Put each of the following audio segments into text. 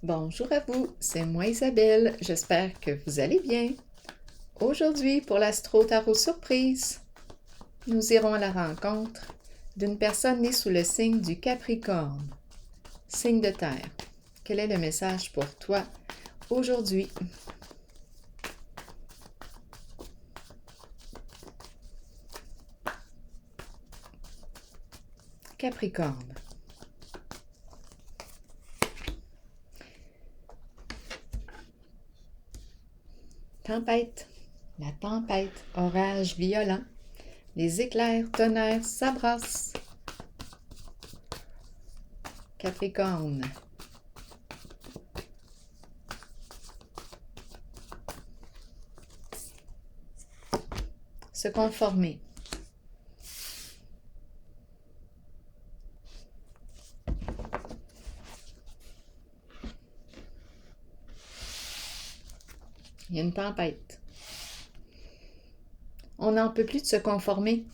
Bonjour à vous, c'est moi Isabelle, j'espère que vous allez bien. Aujourd'hui, pour l'Astro Tarot Surprise, nous irons à la rencontre d'une personne née sous le signe du Capricorne, signe de terre. Quel est le message pour toi aujourd'hui? Capricorne. Tempête. La tempête, orage violent. Les éclairs, tonnerres s'abrassent. Capricorne. Se conformer. Il y a une tempête. On n'en peut plus de se conformer.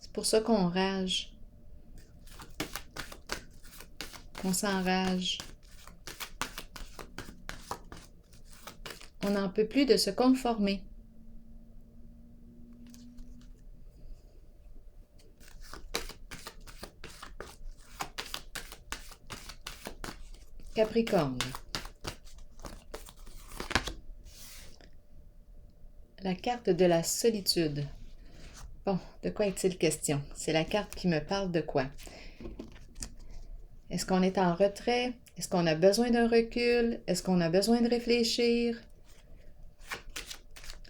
C'est pour ça qu'on rage, qu'on s'enrage. On n'en peut plus de se conformer. Capricorne. La carte de la solitude. Bon, de quoi est-il question? C'est la carte qui me parle de quoi? Est-ce qu'on est en retrait? Est-ce qu'on a besoin d'un recul? Est-ce qu'on a besoin de réfléchir?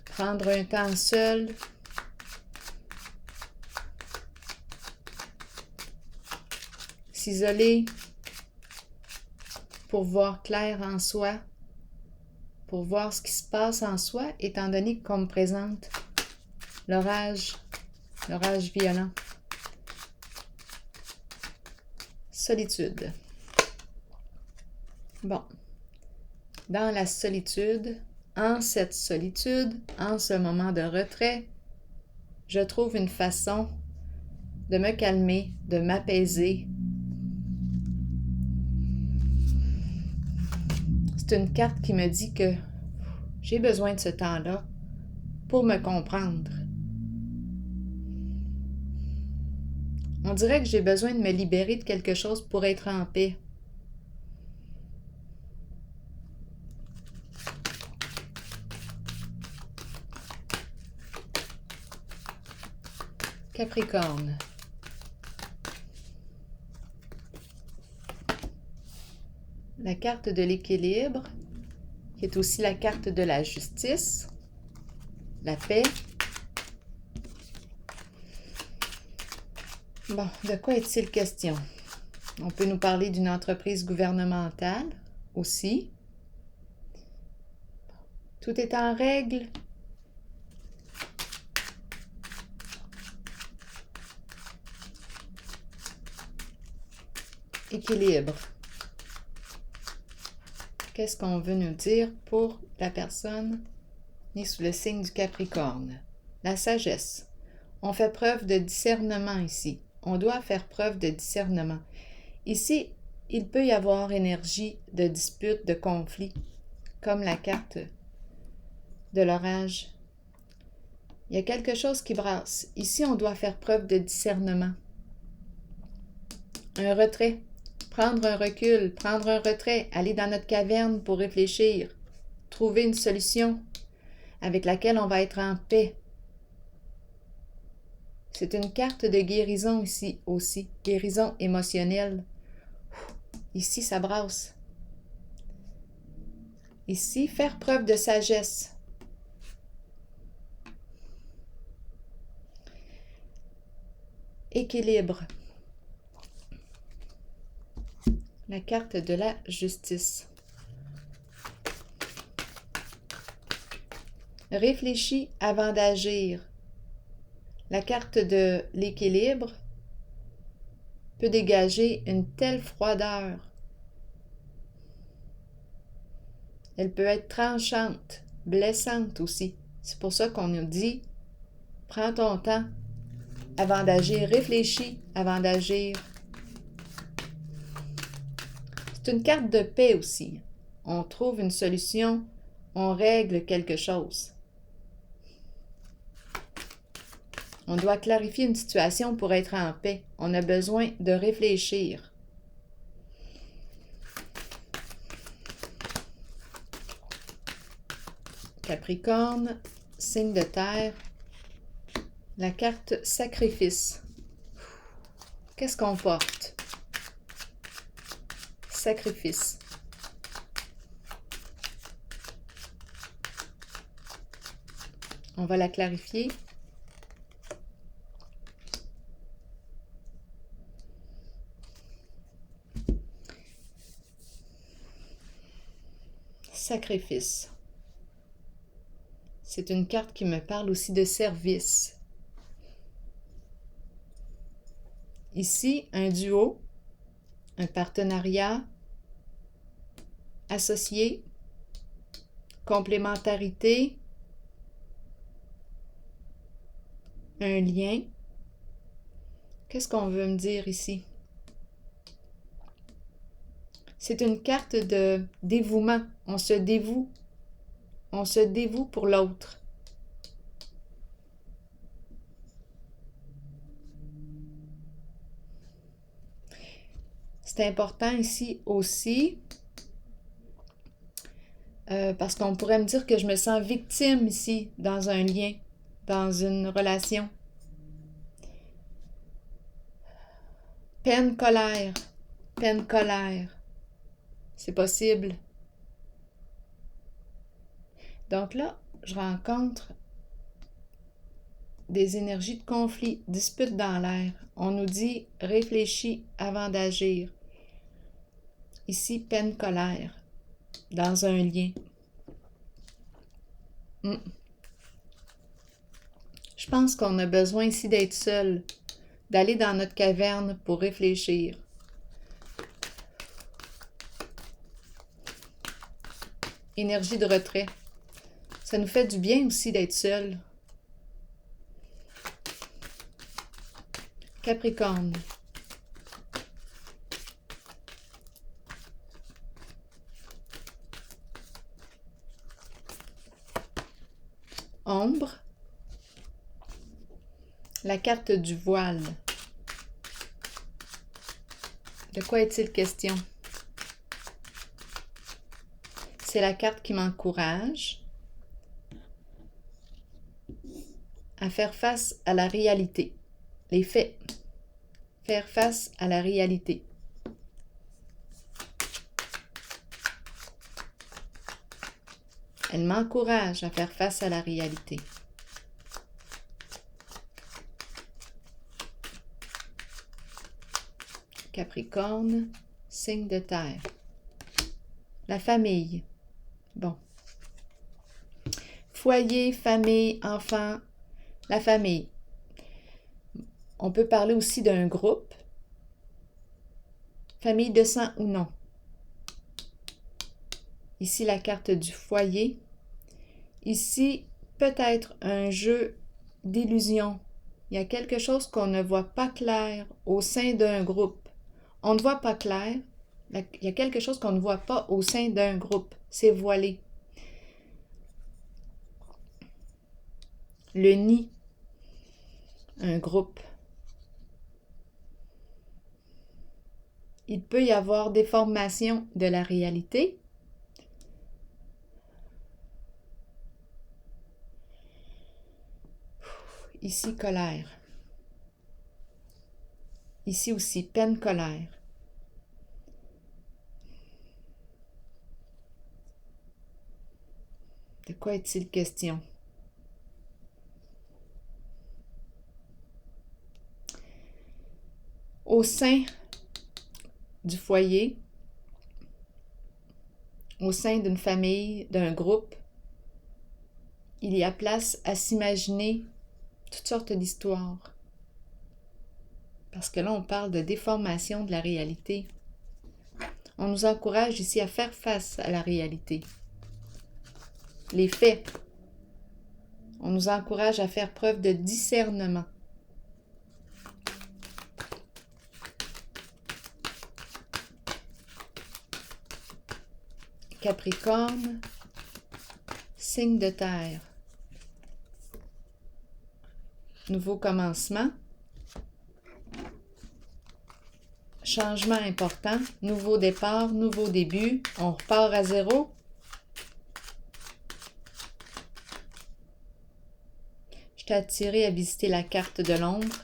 Prendre un temps seul? S'isoler pour voir clair en soi? Pour voir ce qui se passe en soi, étant donné qu'on me présente l'orage violent. Solitude. Bon, dans la solitude, en cette solitude, en ce moment de retrait, je trouve une façon de me calmer, de m'apaiser. C'est une carte qui me dit que j'ai besoin de ce temps-là pour me comprendre. On dirait que j'ai besoin de me libérer de quelque chose pour être en paix. Capricorne. La carte de l'équilibre, qui est aussi la carte de la justice, la paix. Bon, de quoi est-il question? On peut nous parler d'une entreprise gouvernementale aussi. Tout est en règle. Équilibre. Qu'est-ce qu'on veut nous dire pour la personne née sous le signe du Capricorne? La sagesse. On fait preuve de discernement ici. On doit faire preuve de discernement. Ici, il peut y avoir énergie de dispute, de conflit, comme la carte de l'orage. Il y a quelque chose qui brasse. Ici, on doit faire preuve de discernement. Un retrait. Prendre un recul, prendre un retrait, aller dans notre caverne pour réfléchir, trouver une solution avec laquelle on va être en paix. C'est une carte de guérison ici aussi, guérison émotionnelle. Ici, ça brasse. Ici, faire preuve de sagesse. Équilibre. La carte de la justice. Réfléchis avant d'agir. La carte de l'équilibre peut dégager une telle froideur. Elle peut être tranchante, blessante aussi. C'est pour ça qu'on nous dit Prends ton temps avant d'agir. Réfléchis avant d'agir. C'est une carte de paix aussi. On trouve une solution, on règle quelque chose. On doit clarifier une situation pour être en paix. On a besoin de réfléchir. Capricorne, signe de terre. La carte sacrifice. Qu'est-ce qu'on porte? Sacrifice. On va la clarifier. Sacrifice. C'est une carte qui me parle aussi de service. Ici, un duo, un partenariat, associé, complémentarité, un lien. Qu'est-ce qu'on veut me dire ici? C'est une carte de dévouement. On se dévoue. On se dévoue pour l'autre. C'est important ici aussi parce qu'on pourrait me dire que je me sens victime ici dans un lien, dans une relation. Peine, colère. Peine, colère. C'est possible. Donc là, je rencontre des énergies de conflit, disputes dans l'air. On nous dit « réfléchis avant d'agir ». Ici, peine, colère, dans un lien. Je pense qu'on a besoin ici d'être seul, d'aller dans notre caverne pour réfléchir. Énergie de retrait. Ça nous fait du bien aussi d'être seul. Capricorne. Ombre. La carte du voile. De quoi est-il question? C'est la carte qui m'encourage à faire face à la réalité. Les faits. Faire face à la réalité. Elle m'encourage à faire face à la réalité. Capricorne, signe de terre. La famille. Bon. Foyer, famille, enfants, la famille. On peut parler aussi d'un groupe. Famille de sang ou non. Ici, la carte du foyer. Ici, peut-être un jeu d'illusion. Il y a quelque chose qu'on ne voit pas clair au sein d'un groupe. On ne voit pas clair. Il y a quelque chose qu'on ne voit pas au sein d'un groupe. C'est voilé. Le nid. Un groupe. Il peut y avoir déformation de la réalité. Ici, colère. Ici aussi, peine, colère. De quoi est-il question? Au sein du foyer, au sein d'une famille, d'un groupe, il y a place à s'imaginer toutes sortes d'histoires. Parce que là, on parle de déformation de la réalité. On nous encourage ici à faire face à la réalité. Les faits. On nous encourage à faire preuve de discernement. Capricorne, signe de terre. Nouveau commencement. Changement important. Nouveau départ, nouveau début. On repart à zéro. Je t'ai attiré à visiter la carte de l'ombre.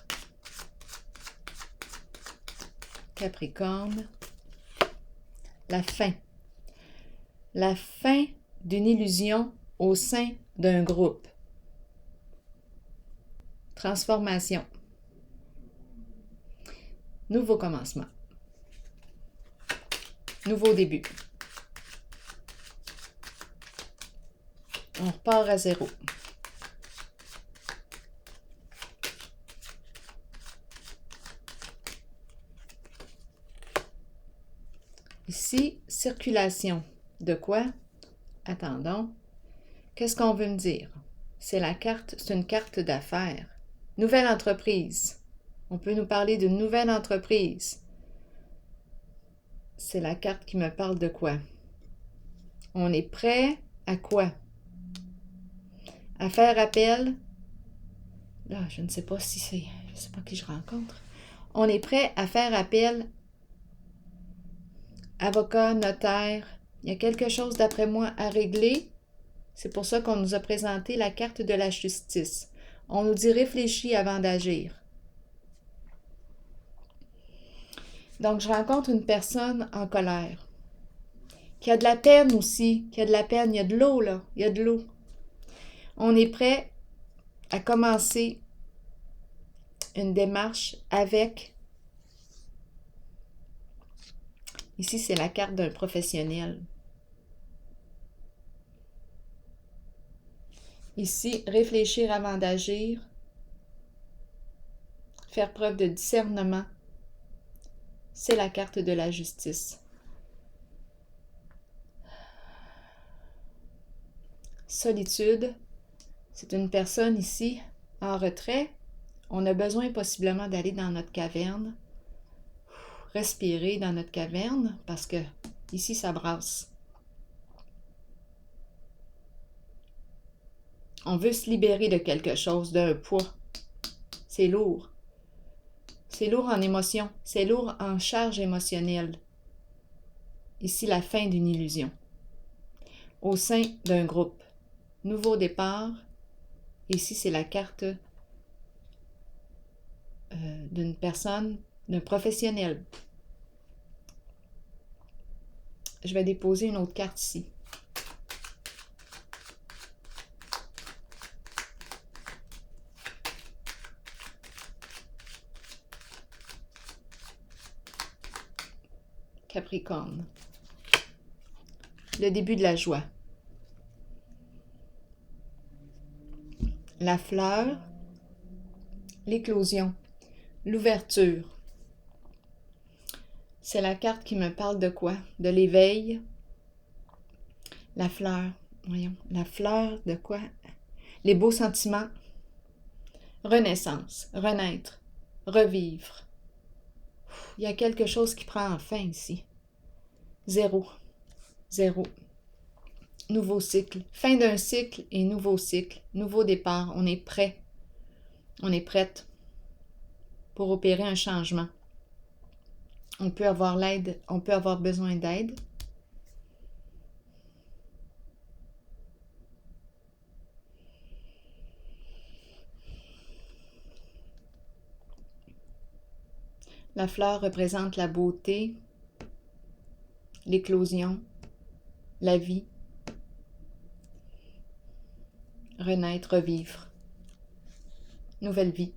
Capricorne. La fin. La fin d'une illusion au sein d'un groupe. Transformation. Nouveau commencement. Nouveau début. On repart à zéro. Ici, circulation. De quoi? Attendons. Qu'est-ce qu'on veut me dire? C'est une carte d'affaires. Nouvelle entreprise. On peut nous parler d'une nouvelle entreprise. C'est la carte qui me parle de quoi? On est prêt à quoi? À faire appel. Là, je ne sais pas si c'est... Je ne sais pas qui je rencontre. On est prêt à faire appel. Avocat, notaire. Il y a quelque chose, d'après moi, à régler. C'est pour ça qu'on nous a présenté la carte de la justice. On nous dit réfléchis avant d'agir. Donc, je rencontre une personne en colère, qui a de la peine aussi, qui a de la peine. Il y a de l'eau, là. Il y a de l'eau. On est prêt à commencer une démarche avec... Ici, c'est la carte d'un professionnel. Ici, réfléchir avant d'agir, faire preuve de discernement, c'est la carte de la justice. Solitude, c'est une personne ici en retrait. On a besoin possiblement d'aller dans notre caverne, respirer dans notre caverne parce que ici, ça brasse. On veut se libérer de quelque chose, d'un poids. C'est lourd. C'est lourd en émotion. C'est lourd en charge émotionnelle. Ici, la fin d'une illusion. Au sein d'un groupe. Nouveau départ. Ici, c'est la carte d'une personne, d'un professionnel. Je vais déposer une autre carte ici. Capricorne. Le début de la joie. La fleur. L'éclosion. L'ouverture. C'est la carte qui me parle de quoi? De l'éveil. La fleur. Voyons. La fleur de quoi? Les beaux sentiments. Renaissance. Renaître. Revivre. Il y a quelque chose qui prend fin ici. Zéro. Zéro. Nouveau cycle. Fin d'un cycle et nouveau cycle. Nouveau départ. On est prêt. On est prête pour opérer un changement. On peut avoir l'aide. On peut avoir besoin d'aide. La fleur représente la beauté, l'éclosion, la vie, renaître, revivre, nouvelle vie.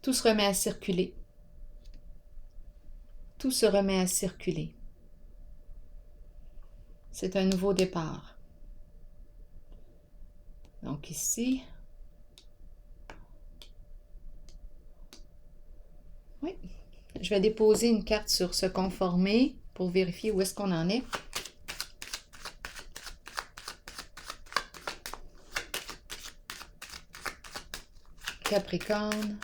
Tout se remet à circuler. Tout se remet à circuler. C'est un nouveau départ. Donc ici, oui, je vais déposer une carte sur se conformer. pour vérifier où est-ce qu'on en est. Capricorne,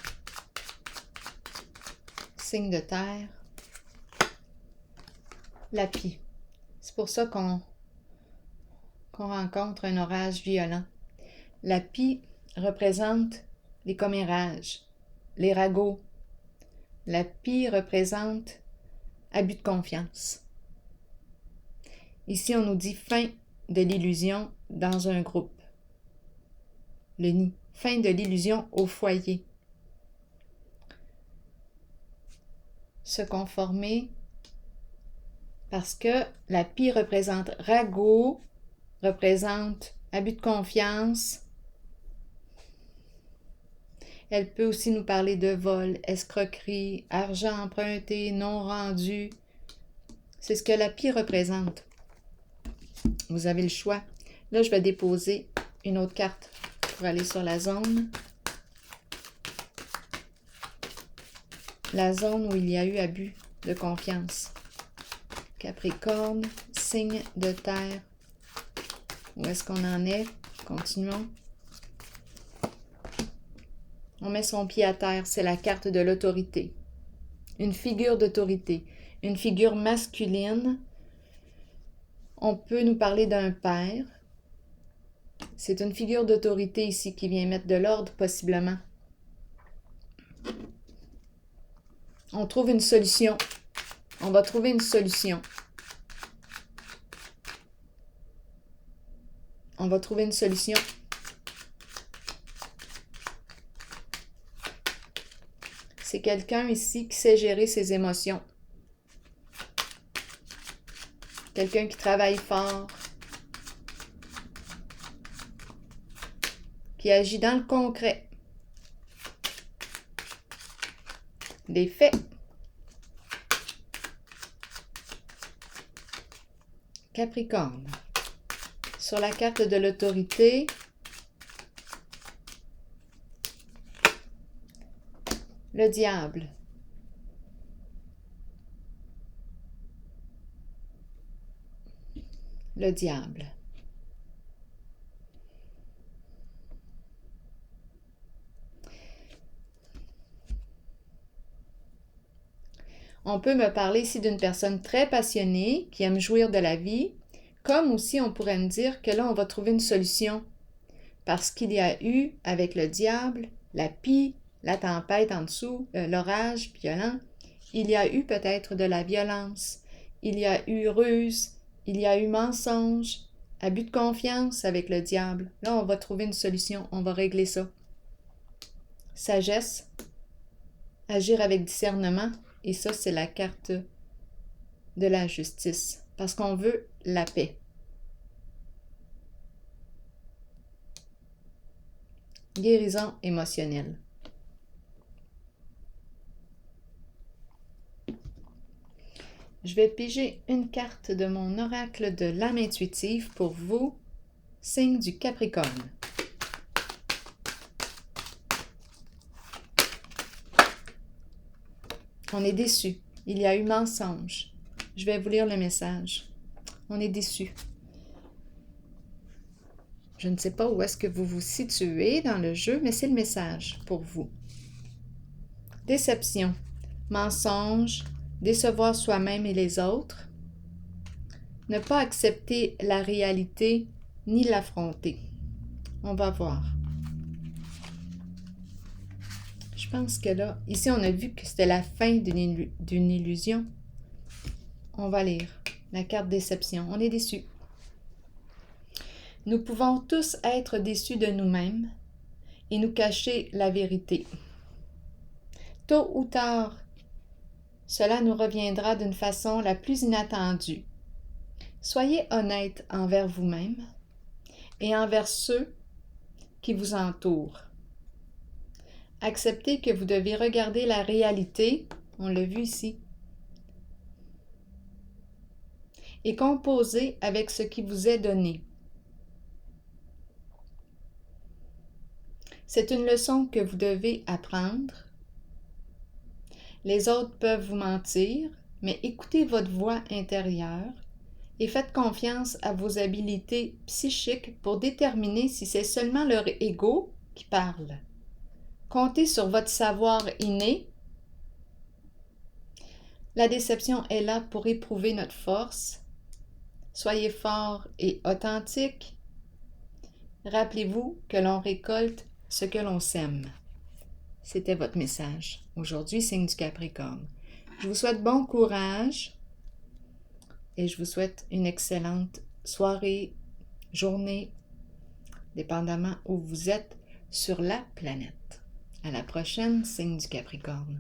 signe de terre, la pie. C'est pour ça qu'on rencontre un orage violent. La pie représente les commérages, les ragots. La pie représente abus de confiance. Ici, on nous dit fin de l'illusion dans un groupe. Le nid. Fin de l'illusion au foyer. Se conformer parce que la pie représente ragot, représente abus de confiance. Elle peut aussi nous parler de vol, escroquerie, argent emprunté, non rendu. C'est ce que la pie représente. Vous avez le choix. Là, je vais déposer une autre carte pour aller sur la zone. La zone où il y a eu abus de confiance. Capricorne, signe de terre. Où est-ce qu'on en est? Continuons. On met son pied à terre, c'est la carte de l'autorité. Une figure d'autorité, une figure masculine. On peut nous parler d'un père. C'est une figure d'autorité ici qui vient mettre de l'ordre possiblement. On trouve une solution. On va trouver une solution. On va trouver une solution. C'est quelqu'un ici qui sait gérer ses émotions. Quelqu'un qui travaille fort. Qui agit dans le concret. Des faits. Capricorne. Sur la carte de l'autorité, le diable. Le diable. On peut me parler ici d'une personne très passionnée qui aime jouir de la vie, comme aussi on pourrait me dire que là, on va trouver une solution parce qu'il y a eu, avec le diable, la pie, la tempête en dessous, l'orage violent, il y a eu peut-être de la violence, il y a eu ruse, il y a eu mensonge, abus de confiance avec le diable. Là, on va trouver une solution, on va régler ça. Sagesse, agir avec discernement, et ça, c'est la carte de la justice, parce qu'on veut la paix. Guérison émotionnelle. Je vais piger une carte de mon oracle de l'âme intuitive pour vous, signe du Capricorne. On est déçu. Il y a eu mensonge. Je vais vous lire le message. On est déçu. Je ne sais pas où est-ce que vous vous situez dans le jeu, mais c'est le message pour vous. Déception, mensonge, décevoir soi-même et les autres, ne pas accepter la réalité ni l'affronter. On va voir. Je pense que là, ici on a vu que c'était la fin d'une illusion. On va lire la carte déception. On est déçu. Nous pouvons tous être déçus de nous-mêmes et nous cacher la vérité. Tôt ou tard, cela nous reviendra d'une façon la plus inattendue. Soyez honnête envers vous-même et envers ceux qui vous entourent. Acceptez que vous devez regarder la réalité, on l'a vu ici, et composer avec ce qui vous est donné. C'est une leçon que vous devez apprendre. Les autres peuvent vous mentir, mais écoutez votre voix intérieure et faites confiance à vos habiletés psychiques pour déterminer si c'est seulement leur ego qui parle. Comptez sur votre savoir inné. La déception est là pour éprouver notre force. Soyez fort et authentique. Rappelez-vous que l'on récolte ce que l'on sème. C'était votre message. Aujourd'hui, signe du Capricorne. Je vous souhaite bon courage et je vous souhaite une excellente soirée, journée, dépendamment où vous êtes sur la planète. À la prochaine, signe du Capricorne.